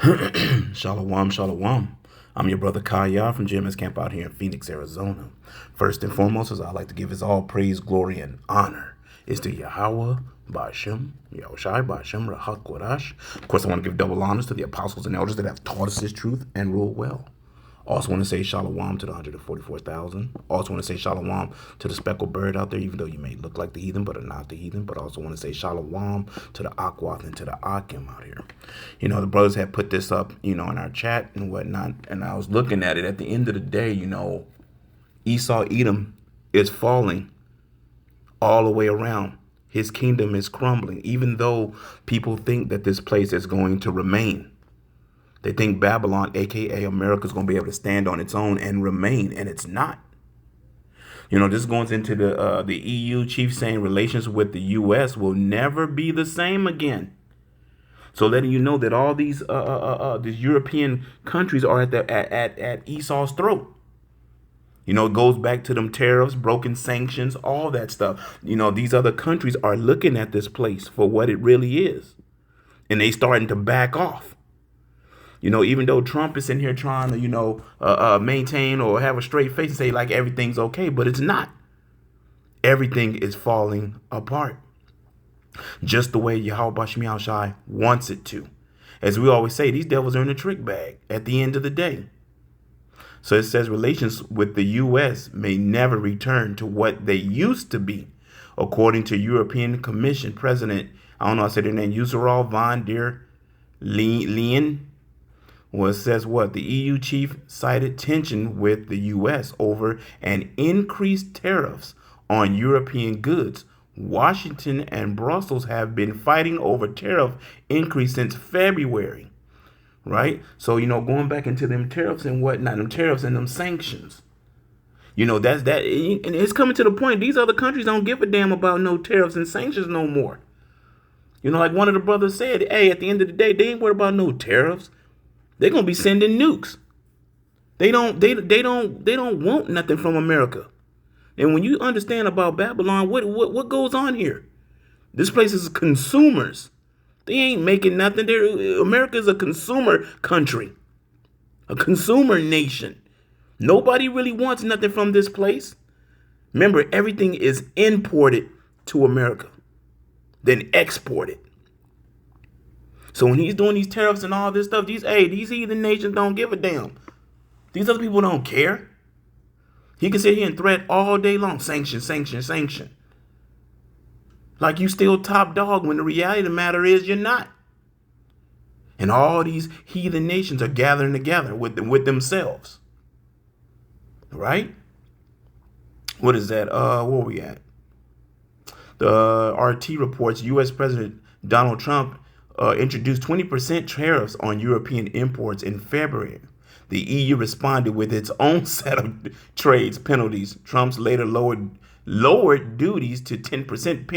Shalom, shalom. I'm your brother Kaya from GMS Camp out here in Phoenix, Arizona. First and foremost, as I like to give his all praise, glory, and honor is to Yahweh, Ba'ashem, Yahushai, Ba'ashem, Rahak, Kodash. Of course, I want to give double honors to the apostles and elders that have taught us this truth and rule well. Also want to say shalom to the 144,000. Also want to say shalom to the speckled bird out there, even though you may look like the heathen, but are not the heathen. But also want to say shalom to the Akwath and to the Akim out here. The brothers had put this up, in our chat and whatnot. And I was looking at it. At the end of the day, Esau, Edom is falling all the way around. His kingdom is crumbling, even though people think that this place is going to remain. They think Babylon, a.k.a. America, is going to be able to stand on its own and remain, and it's not. This goes into the EU chief saying relations with the U.S. will never be the same again. So letting you know that all these European countries are at Esau's throat. It goes back to them tariffs, broken sanctions, all that stuff. These other countries are looking at this place for what it really is, and they starting to back off. Even though Trump is in here trying to, maintain or have a straight face and say like everything's okay, but it's not. Everything is falling apart. Just the way Yahweh Shai Shai wants it to. As we always say, these devils are in a trick bag at the end of the day. So it says relations with the U.S. may never return to what they used to be, according to European Commission President, I don't know how to say their name, Ursula von der Leyen. Well, it says what? The EU chief cited tension with the U.S. over an increased tariffs on European goods. Washington and Brussels have been fighting over tariff increase since February, right? So, going back into them tariffs and whatnot, them tariffs and them sanctions. That's that. And it's coming to the point. These other countries don't give a damn about no tariffs and sanctions no more. Like one of the brothers said, hey, at the end of the day, they ain't worried about no tariffs. They're gonna be sending nukes. They don't want nothing from America. And when you understand about Babylon, what goes on here? This place is consumers. They ain't making nothing. America is a consumer country, a consumer nation. Nobody really wants nothing from this place. Remember, everything is imported to America, then exported. So when he's doing these tariffs and all this stuff, these heathen nations don't give a damn. These other people don't care. He can sit here and threat all day long. Sanction, sanction, sanction. Like you still top dog when the reality of the matter is you're not. And all these heathen nations are gathering together with themselves. Right? What is that? Where are we at? The RT reports U.S. President Donald Trump introduced 20% tariffs on European imports in February. The EU responded with its own set of trades penalties. Trump's later lowered duties to 10%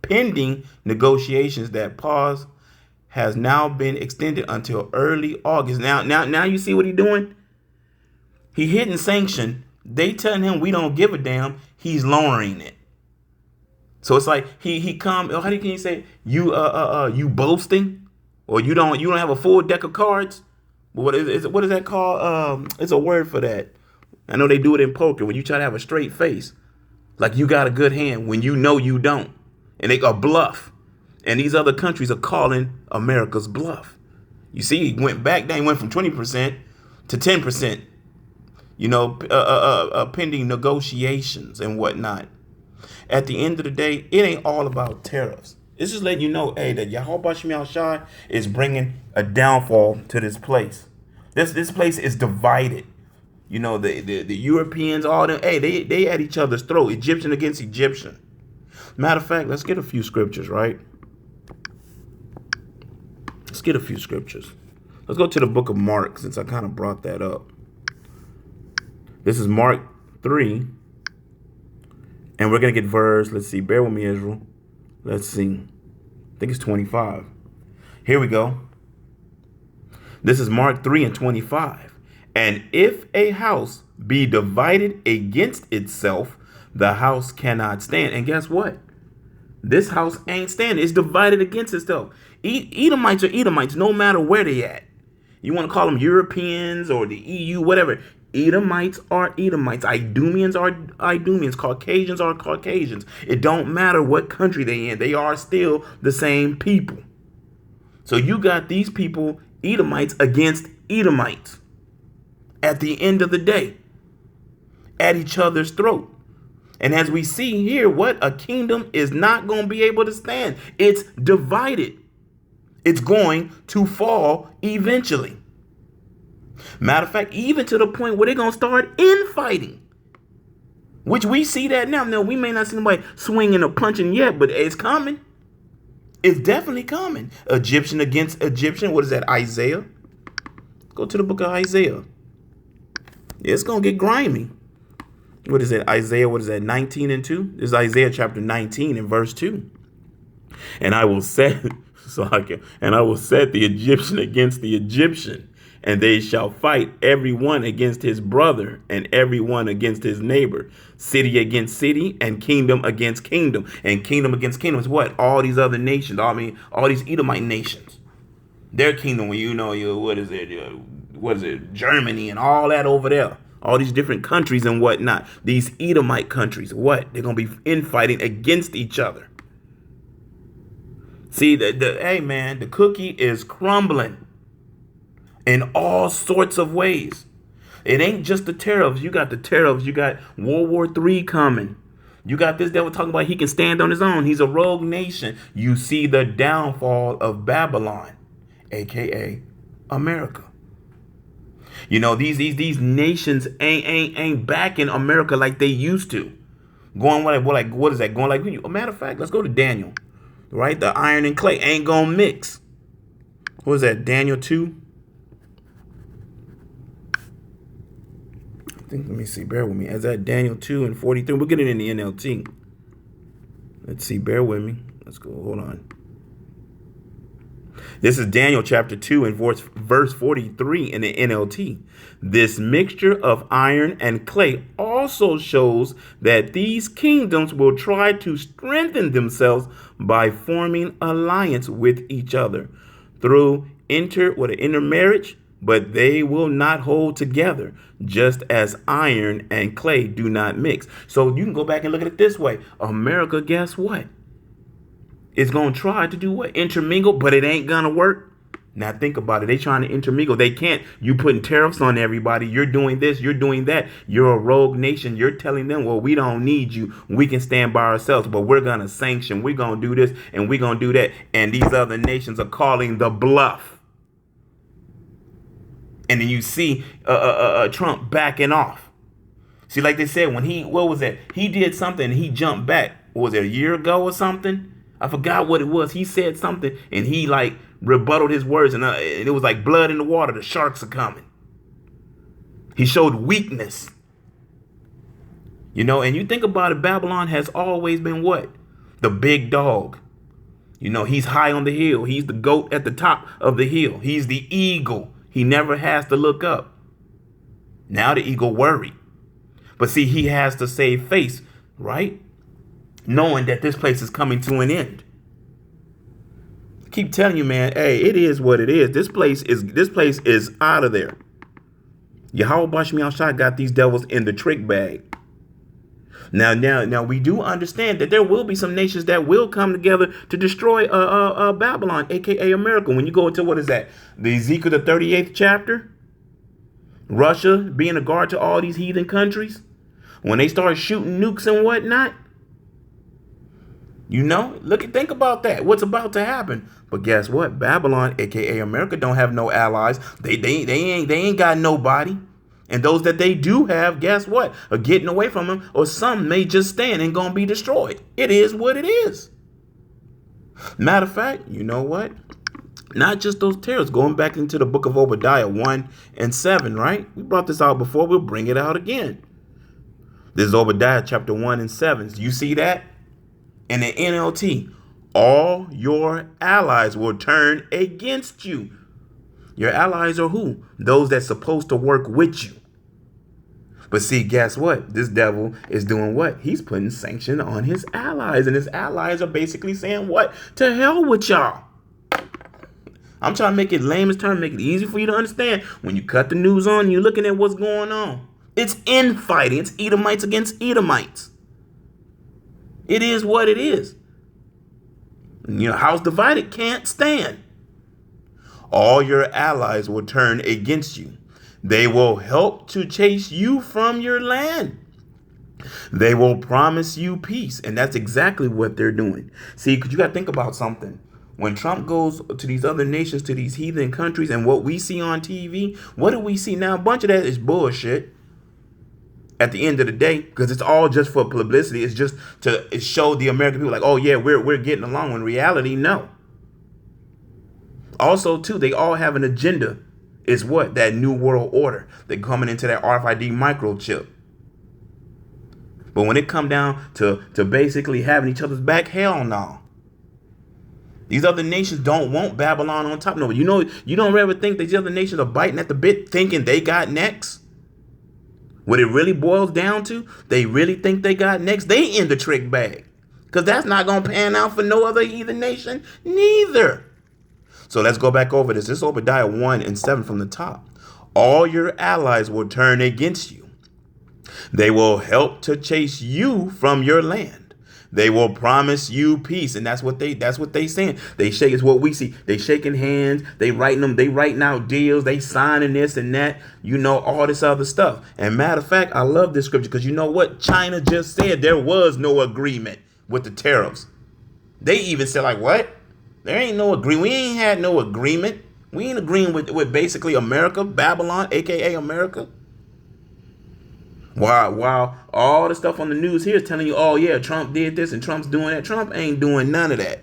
pending negotiations. That pause has now been extended until early August. Now you see what he's doing? He hitting sanction. They telling him we don't give a damn. He's lowering it. So it's like he come. How can you say you boasting, or you don't have a full deck of cards? What is that called? It's a word for that. I know they do it in poker when you try to have a straight face, like you got a good hand when you know you don't, and they a bluff. And these other countries are calling America's bluff. You see, he went back down. He went from 20% to 10%. Pending negotiations and whatnot. At the end of the day, it ain't all about tariffs. It's just letting you know, hey, that Yahweh Shai Shai is bringing a downfall to this place. This place is divided. The Europeans, all them, hey, they at each other's throat. Egyptian against Egyptian. Matter of fact, let's get a few scriptures, right? Let's get a few scriptures. Let's go to the book of Mark, since I kind of brought that up. This is Mark 3. And we're going to get verse, let's see, bear with me, Israel. Let's see. I think it's 25. Here we go. This is Mark 3 and 25. And if a house be divided against itself, the house cannot stand. And guess what? This house ain't standing. It's divided against itself. Edomites are Edomites, no matter where they at. You want to call them Europeans or the EU, whatever. Edomites are Edomites. Idumeans are Idumeans. Caucasians are Caucasians. It don't matter what country they in. They are still the same people. So you got these people, Edomites against Edomites. At the end of the day, at each other's throat. And as we see here, what a kingdom is not going to be able to stand. It's divided. It's going to fall eventually. Matter of fact, even to the point where they're going to start infighting, which we see that now. Now, we may not see anybody swinging or punching yet, but it's coming. It's definitely coming. Egyptian against Egyptian. What is that? Isaiah. Go to the book of Isaiah. It's going to get grimy. What is it? Isaiah, what is that? 19 and 2? This is Isaiah chapter 19 and verse 2. And I will set the Egyptian against the Egyptian, and they shall fight every one against his brother and every one against his neighbor, city against city and kingdom against kingdom. And kingdom against kingdom is what? All these other nations. I mean, all these Edomite nations. Their kingdom, what is it? Germany and all that over there. All these different countries and whatnot. These Edomite countries, what? They're going to be infighting against each other. See, hey, man, the cookie is crumbling in all sorts of ways. It ain't just the tariffs. You got the tariffs. You got World War III coming. You got this devil talking about he can stand on his own. He's a rogue nation. You see the downfall of Babylon, a.k.a. America. You know, these nations ain't backing America like they used to. Going what is that? Going like, a matter of fact, let's go to Daniel. Right? The iron and clay ain't gonna mix. What is that? Daniel 2? I think, let me see, bear with me. Is that Daniel 2 and 43? We'll get it in the NLT. Let's see, bear with me. Let's go, hold on. This is Daniel chapter 2 and verse 43 in the NLT. This mixture of iron and clay also shows that these kingdoms will try to strengthen themselves by forming alliance with each other through intermarriage, but they will not hold together, just as iron and clay do not mix. So you can go back and look at it this way. America, guess what? It's going to try to do what? Intermingle, but it ain't going to work. Now think about it. They trying to intermingle. They can't. You putting tariffs on everybody. You're doing this. You're doing that. You're a rogue nation. You're telling them, well, we don't need you. We can stand by ourselves, but we're going to sanction. We're going to do this and we're going to do that. And these other nations are calling the bluff. And then you see Trump backing off. See, like they said, when he did something and he jumped back. What was it, a year ago or something? I forgot what it was. He said something and he rebutted his words and it was like blood in the water. The sharks are coming. He showed weakness. And you think about it, Babylon has always been what? The big dog. He's high on the hill. He's the goat at the top of the hill. He's the eagle. He never has to look up. Now the eagle worried. But see, he has to save face, right? Knowing that this place is coming to an end. I keep telling you, man, hey, it is what it is. This place is out of there. Yahweh Bashmi Al-Shai got these devils in the trick bag. Now we do understand that there will be some nations that will come together to destroy Babylon, aka America. When you go into what is that? The Ezekiel the 38th chapter. Russia being a guard to all these heathen countries. When they start shooting nukes and whatnot. Think about that. What's about to happen? But guess what? Babylon, aka America, don't have no allies. They ain't got nobody. And those that they do have, guess what? Are getting away from them, or some may just stand and gonna be destroyed. It is what it is. Matter of fact, you know what? Not just those terrorists. Going back into the book of Obadiah 1 and 7, right? We brought this out before. We'll bring it out again. This is Obadiah chapter 1 and 7. You see that? In the NLT, all your allies will turn against you. Your allies are who? Those that's supposed to work with you. But see, guess what? This devil is doing what? He's putting sanction on his allies. And his allies are basically saying what? To hell with y'all. I'm trying to make it layman's term, make it easy for you to understand. When you cut the news on, you're looking at what's going on. It's infighting. It's Edomites against Edomites. It is what it is. You know, house divided can't stand. All your allies will turn against you. They will help to chase you from your land. They will promise you peace. And that's exactly what they're doing. See, because you got to think about something. When Trump goes to these other nations, to these heathen countries, and what we see on TV, what do we see now? A bunch of that is bullshit at the end of the day, because it's all just for publicity. It's just to show the American people like, oh, yeah, we're getting along. When in reality, no. Also, too, they all have an agenda. Is what? That new world order. They're coming into that RFID microchip. But when it come down to basically having each other's back, hell no. These other nations don't want Babylon on top. No, you don't ever think these other nations are biting at the bit thinking they got next? What it really boils down to, they really think they got next. They in the trick bag. Because that's not going to pan out for no other heathen nation neither. So let's go back over this. This is Obadiah 1:7 from the top. All your allies will turn against you. They will help to chase you from your land. They will promise you peace. And that's what they saying. They shake, it's what we see. They shaking hands. They writing out deals. They signing this and that, all this other stuff. And matter of fact, I love this scripture because you know what? China just said there was no agreement with the tariffs. They even said like, what? There ain't no agreement. We ain't had no agreement. We ain't agreeing with basically America, Babylon, aka America. While all the stuff on the news here is telling you, oh yeah, Trump did this and Trump's doing that. Trump ain't doing none of that.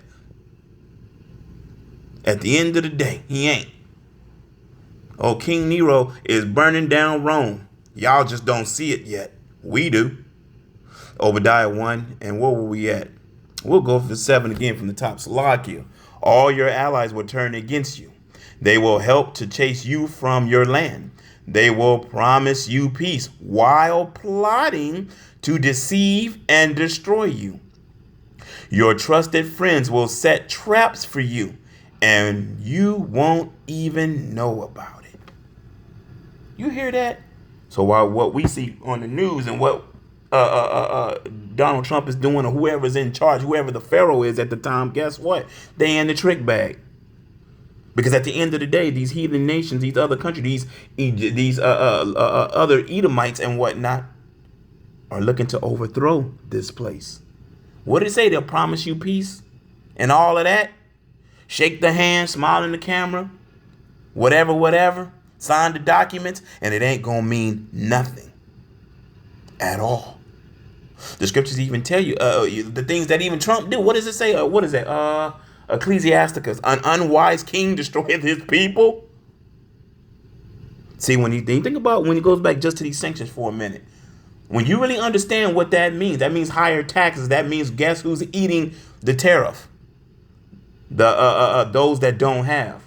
At the end of the day, he ain't. Oh, King Nero is burning down Rome. Y'all just don't see it yet. We do. Obadiah 1, and where were we at? We'll go for 7 again from the top. Salakia. All your allies will turn against you. They will help to chase you from your land. They will promise you peace while plotting to deceive and destroy you. Your trusted friends will set traps for you, and you won't even know about it. You hear that? So while what we see on the news and what Donald Trump is doing, or whoever's in charge, whoever the Pharaoh is at the time, guess what? They in the trick bag. Because at the end of the day, these heathen nations, these other countries, these other Edomites and whatnot are looking to overthrow this place. What did it say? They'll promise you peace and all of that. Shake the hand, smile in the camera, whatever. Sign the documents, and it ain't going to mean nothing at all. The scriptures even tell you the things that even Trump do. What does it say? What is that? Ecclesiasticus, an unwise king destroyeth his people. See, when you think about when it goes back just to these sanctions for a minute, when you really understand what that means higher taxes. That means guess who's eating the tariff? The those that don't have.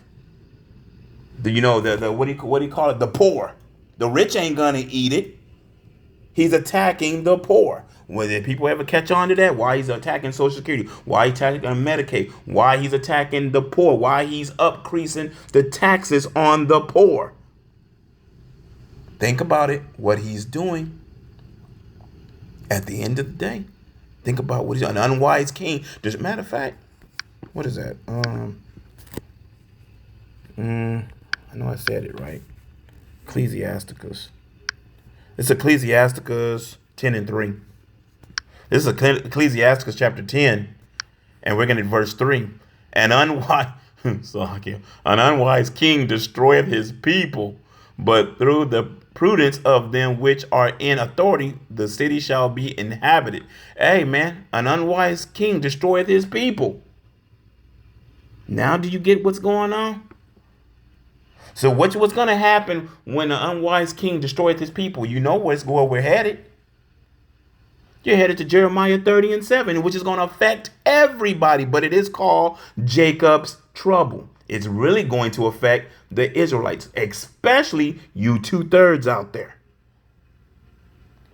The what do you call it? The poor. The rich ain't gonna eat it. He's attacking the poor. Did people ever catch on to that? Why he's attacking Social Security? Why he's attacking Medicaid? Why he's attacking the poor? Why he's increasing the taxes on the poor? Think about it, what he's doing at the end of the day. Think about what he's an unwise king. As a matter of fact, what is that? I know I said it right. Ecclesiasticus. It's Ecclesiasticus 10:3. This is Ecclesiasticus chapter 10, and we're going to verse 3. An unwise king destroyeth his people, but through the prudence of them which are in authority, the city shall be inhabited. Hey, man, an unwise king destroyeth his people. Now do you get what's going on? So what's going to happen when an unwise king destroyeth his people? You know where we're headed. You're headed to Jeremiah 30:7, which is going to affect everybody, but it is called Jacob's trouble. It's really going to affect the Israelites, especially you 2/3 out there.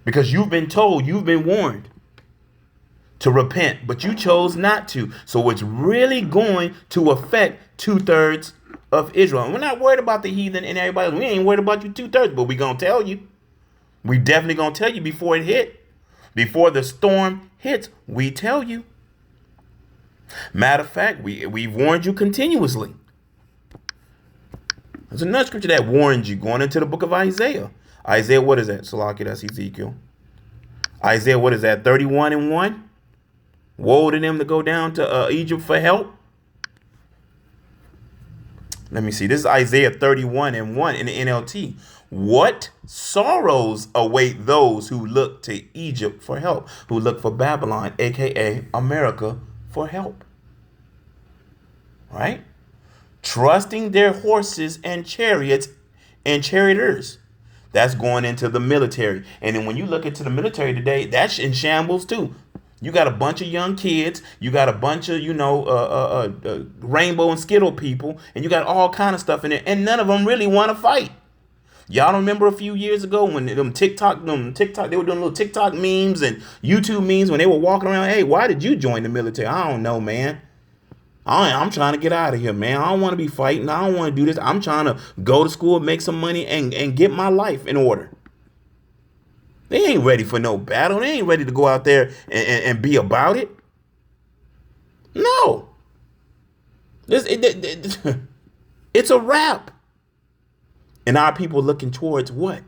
because you've been told, you've been warned to repent, but you chose not to. So it's really going to affect 2/3 of Israel. And we're not worried about the heathen and everybody else. We ain't worried about you 2/3, but we gonna tell you. We definitely gonna tell you before it hit. Before the storm hits, we tell you. Matter of fact, we've warned you continuously. There's another scripture that warns you going into the book of Isaiah. Isaiah, what is that? Salaki, that's Ezekiel. Isaiah, what is that? 31:1. Woe to them to go down to Egypt for help. Let me see. This is Isaiah 31:1 in the NLT. What sorrows await those who look to Egypt for help, who look for Babylon, aka America, for help. Right? Trusting their horses and chariots and charioteers. That's going into the military. And then when you look into the military today, that's in shambles too. You got a bunch of young kids. You got a bunch of, rainbow and skittle people. And you got all kind of stuff in there. And none of them really want to fight. Y'all don't remember a few years ago when they were doing little TikTok memes and YouTube memes when they were walking around. Hey, why did you join the military? I don't know, man. I'm trying to get out of here, man. I don't want to be fighting. I don't want to do this. I'm trying to go to school, make some money, and get my life in order. They ain't ready for no battle. They ain't ready to go out there and be about it. No. It's a wrap. And our people looking towards what?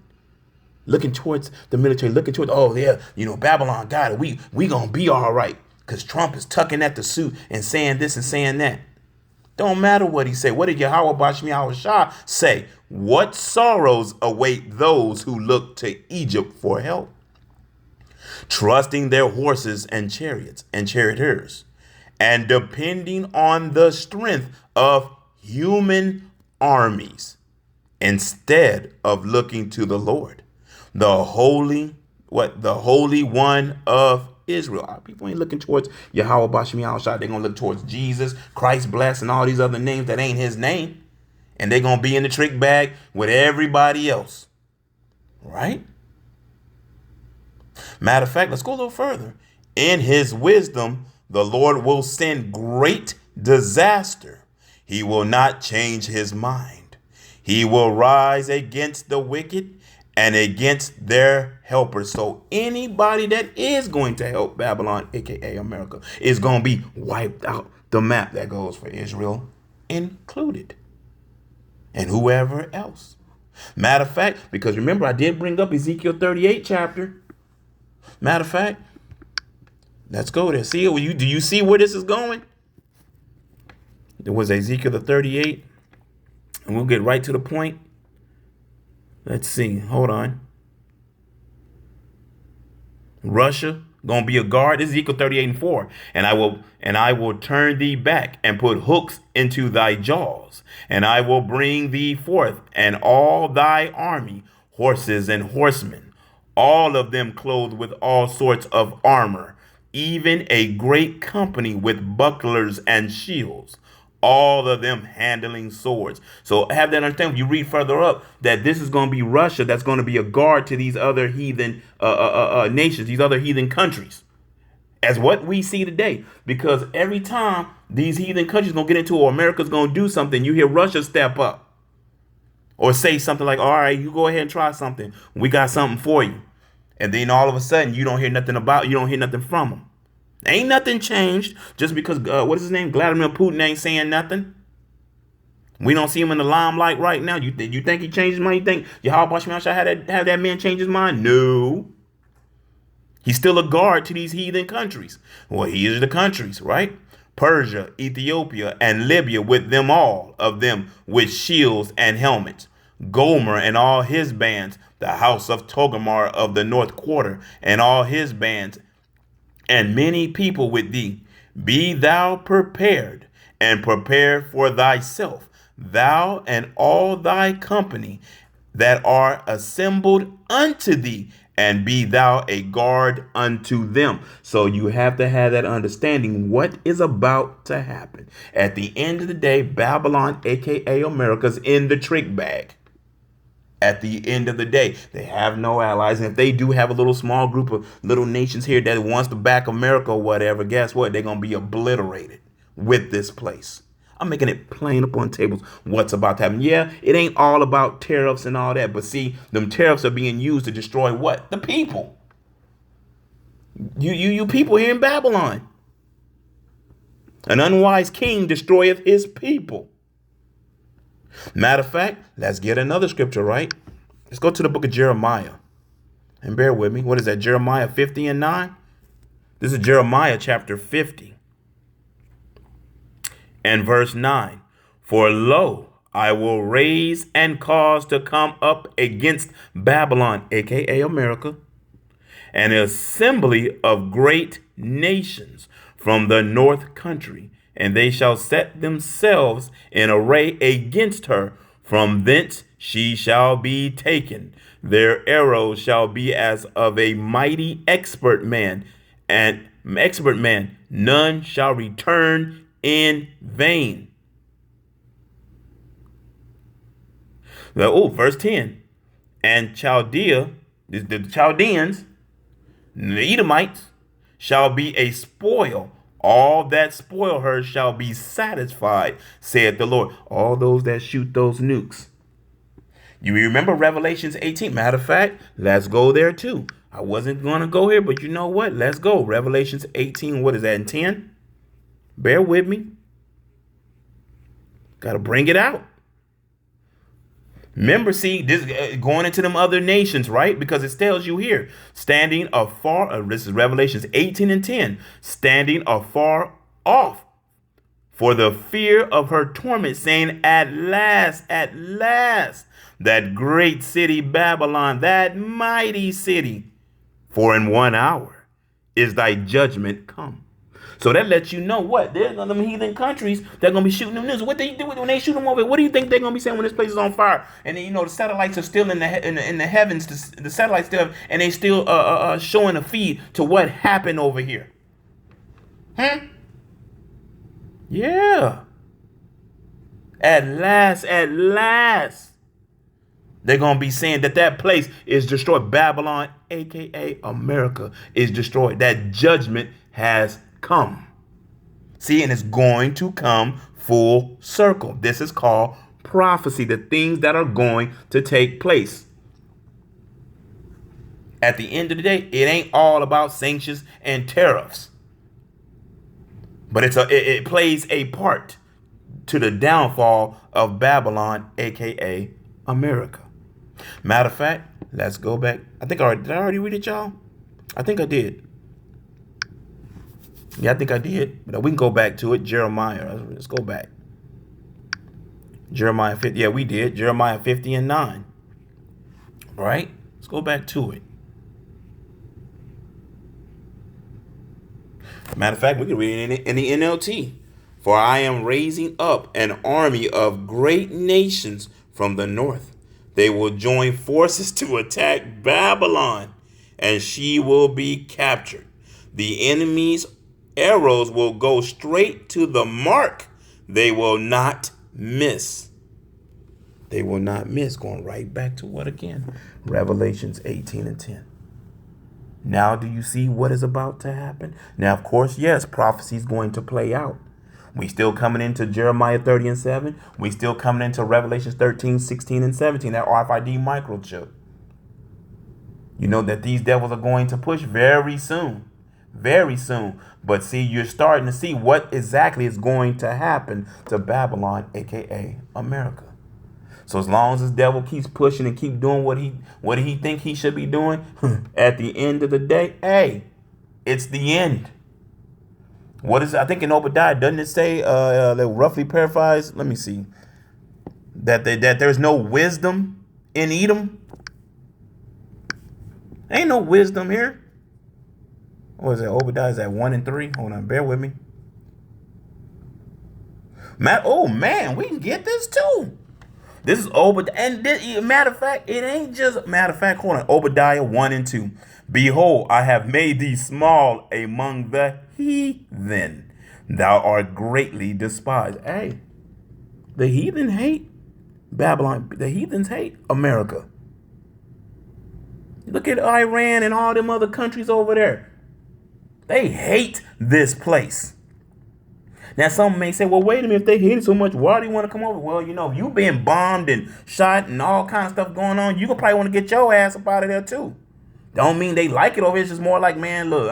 Looking towards the military, looking towards, oh, yeah, Babylon got it. We going to be all right. Because Trump is tucking at the suit and saying this and saying that. Don't matter what he say. What did Yahweh Bashmi Yahushua say? What sorrows await those who look to Egypt for help? Trusting their horses and chariots and charioteers, and depending on the strength of human armies instead of looking to the Lord, the Holy One of Israel. Our people ain't looking towards Yahweh Bashmi Yahushua. They're going to look towards Jesus, Christ blessed, and all these other names that ain't his name. And they're going to be in the trick bag with everybody else. Right? Matter of fact, let's go a little further. In his wisdom, the Lord will send great disaster. He will not change his mind. He will rise against the wicked and against their helpers. So anybody that is going to help Babylon, aka America, is going to be wiped out the map. That goes for Israel included. And whoever else. Matter of fact, because remember, I did bring up Ezekiel 38 chapter. Matter of fact, let's go there. See, do you see where this is going? There was Ezekiel the 38. And we'll get right to the point. Let's see. Hold on. Russia gonna be a guard. This is Ezekiel 38:4. And I will turn thee back and put hooks into thy jaws, and I will bring thee forth and all thy army, horses and horsemen, all of them clothed with all sorts of armor, even a great company with bucklers and shields, all of them handling swords. So have that understanding. When you read further up that this is going to be Russia that's going to be a guard to these other heathen nations, these other heathen countries, as what we see today. Because every time these heathen countries going to get into, or America's going to do something, you hear Russia step up or say something like, all right, you go ahead and try something. We got something for you. And then all of a sudden you don't hear nothing from them. Ain't nothing changed just because, what is his name? Vladimir Putin ain't saying nothing. We don't see him in the limelight right now. You think he changed his mind? You think Yahweh Bashmi Yahushua have that man change his mind? No. He's still a guard to these heathen countries. Well, he is the countries, right? Persia, Ethiopia, and Libya, with them all of them with shields and helmets. Gomer and all his bands, the house of Togarmah of the north quarter, and all his bands, and many people with thee. Be thou prepared, and prepare for thyself, thou and all thy company that are assembled unto thee, and be thou a guard unto them. So you have to have that understanding what is about to happen. At the end of the day, Babylon, aka America's in the trick bag. At the end of the day, they have no allies. And if they do have a little small group of little nations here that wants to back America or whatever, guess what? They're going to be obliterated with this place. I'm making it plain upon tables what's about to happen. Yeah, it ain't all about tariffs and all that. But see, them tariffs are being used to destroy what? The people. You people here in Babylon. An unwise king destroyeth his people. Matter of fact, let's get another scripture, right? Let's go to the book of Jeremiah. And bear with me. What is that? Jeremiah 50 and 9? This is Jeremiah chapter 50 and verse 9. For lo, I will raise and cause to come up against Babylon, aka America, an assembly of great nations from the north country, and they shall set themselves in array against her. From thence she shall be taken. Their arrows shall be as of a mighty expert man, and none shall return in vain. Verse 10. And Chaldea, the Chaldeans, the Edomites, shall be a spoil. All that spoil her shall be satisfied, saith the Lord. All those that shoot those nukes. You remember Revelations 18. Matter of fact, let's go there too. I wasn't going to go here, but you know what? Let's go. Revelations 18. What is that in 10? Bear with me. Got to bring it out. Remember, see, this going into them other nations, right? Because it tells you here, standing afar, this is Revelations 18 and 10, standing afar off for the fear of her torment, saying, at last, that great city Babylon, that mighty city, for in 1 hour is thy judgment come. So that lets you know what? There's them heathen countries that are going to be shooting them news. What they do when they shoot them over? What do you think they're going to be saying when this place is on fire? And then, the satellites are still in the heavens. The satellites still, and they still showing a feed to what happened over here. Yeah. At last. They're going to be saying that place is destroyed. Babylon, a.k.a. America, is destroyed. That judgment has come. See, and it's going to come full circle. This is called prophecy, the things that are going to take place. At the end of the day, it ain't all about sanctions and tariffs. But it plays a part to the downfall of Babylon, aka America. Matter of fact, let's go back. Did I already read it, y'all? I think I did. Yeah, I think I did. But we can go back to it. Jeremiah. Let's go back. Jeremiah 50. Yeah, we did. Jeremiah 50 and 9. All right. Let's go back to it. Matter of fact, we can read it in the NLT. For I am raising up an army of great nations from the north. They will join forces to attack Babylon, and she will be captured. The enemy's arrows will go straight to the mark. They will not miss. They will not miss. Going right back to what again? Revelations 18 and 10. Now do you see what is about to happen? Now, of course, yes, prophecy is going to play out. We still coming into Jeremiah 30 and 7. We still coming into Revelations 13, 16, and 17, that RFID microchip. You know that these devils are going to push very soon. Very soon. But see, you're starting to see what exactly is going to happen to Babylon, aka America. So as long as this devil keeps pushing and keep doing what he think he should be doing, at the end of the day, hey, it's the end. What is, I think in Obadiah, doesn't it say, roughly paraphrase, let me see, that there's no wisdom in Edom? Ain't no wisdom here. What is it? Obadiah is at 1 and 3. Hold on, bear with me. Oh man, we can get this too. This is Obadiah, and matter of fact, it ain't just hold on. Obadiah 1 and 2. Behold, I have made thee small among the heathen. Thou art greatly despised. Hey, the heathen hate Babylon. The heathens hate America. Look at Iran and all them other countries over there. They hate this place. Now, some may say, well, wait a minute, if they hate it so much, why do you want to come over? Well, you know, if you being bombed and shot and all kind of stuff going on, you could probably want to get your ass up out of there too. Don't mean they like it over here. It's just more like, man, look,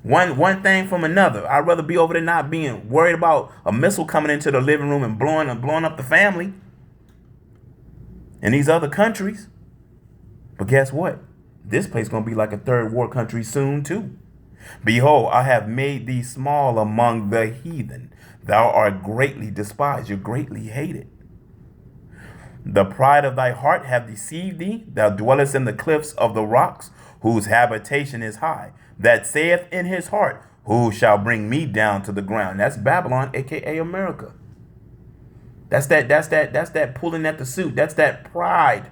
one thing from another. I'd rather be over there not being worried about a missile coming into the living room and blowing up the family in these other countries. But guess what? This place is going to be like a third world country soon too. Behold, I have made thee small among the heathen. Thou art greatly despised. You're greatly hated. The pride of thy heart hath deceived thee. Thou dwellest in the cliffs of the rocks, whose habitation is high. That saith in his heart, who shall bring me down to the ground? That's Babylon, aka America. That's that pulling at the suit. That's that pride.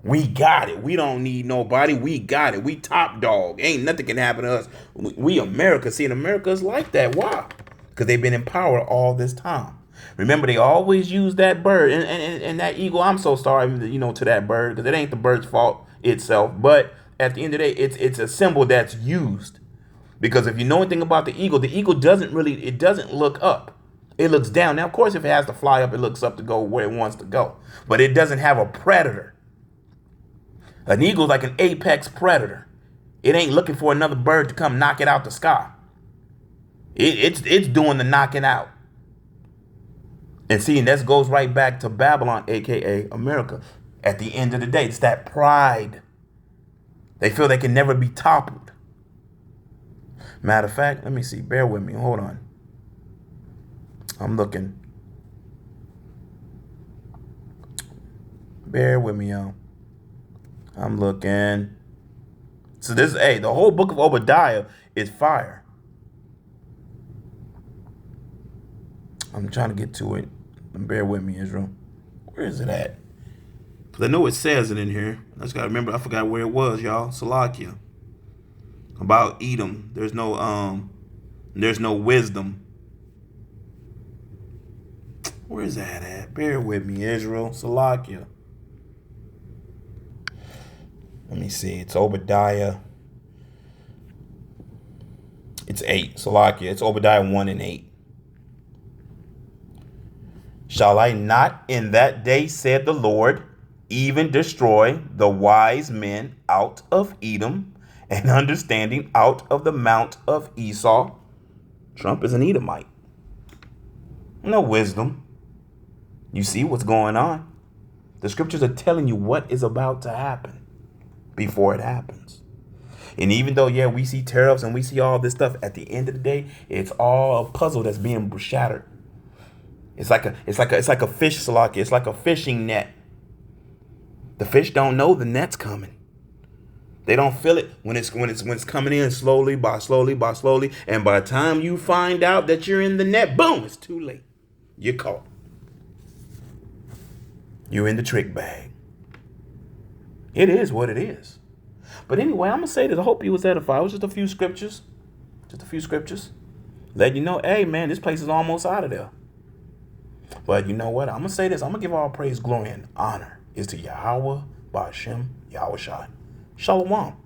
We got it. We don't need nobody. We got it. We top dog. Ain't nothing can happen to us. We America. See, in America is like that. Why? Because they've been in power all this time. Remember, they always use that bird and that eagle. I'm so sorry, to that bird, because it ain't the bird's fault itself. But at the end of the day, it's a symbol that's used. Because if you know anything about the eagle doesn't look up. It looks down. Now, of course, if it has to fly up, it looks up to go where it wants to go. But it doesn't have a predator. An eagle's like an apex predator. It ain't looking for another bird to come knock it out the sky. It's doing the knocking out. And see, and that goes right back to Babylon, aka America. At the end of the day, it's that pride. They feel they can never be toppled. Matter of fact, let me see. Bear with me. Hold on. I'm looking. Bear with me, y'all. I'm looking. So the whole book of Obadiah is fire. I'm trying to get to it. Bear with me, Israel. Where is it at? Because I know it says it in here. I just got to remember. I forgot where it was, y'all. Salakia. About Edom. There's no wisdom. Where is that at? Bear with me, Israel. Salakia. Let me see. It's Obadiah. It's 8. Salakia. It's Obadiah 1 and 8. Shall I not in that day, said the Lord, even destroy the wise men out of Edom and understanding out of the mount of Esau? Trump is an Edomite. No wisdom. You see what's going on. The scriptures are telling you what is about to happen before it happens. And even though, we see tariffs and we see all this stuff, at the end of the day, it's all a puzzle that's being shattered. It's like a fish, Salakia. It's like a fishing net. The fish don't know the net's coming. They don't feel it when it's coming in slowly by slowly. And by the time you find out that you're in the net, boom, it's too late. You're caught. You're in the trick bag. It is what it is. But anyway, I'm going to say this. I hope you was edified. It was just a few scriptures. Let you know, hey, man, this place is almost out of there. But you know what? I'm going to say this. I'm going to give all praise, glory, and honor is to Yahweh, Ba'ashem, Yahushai. Shalom.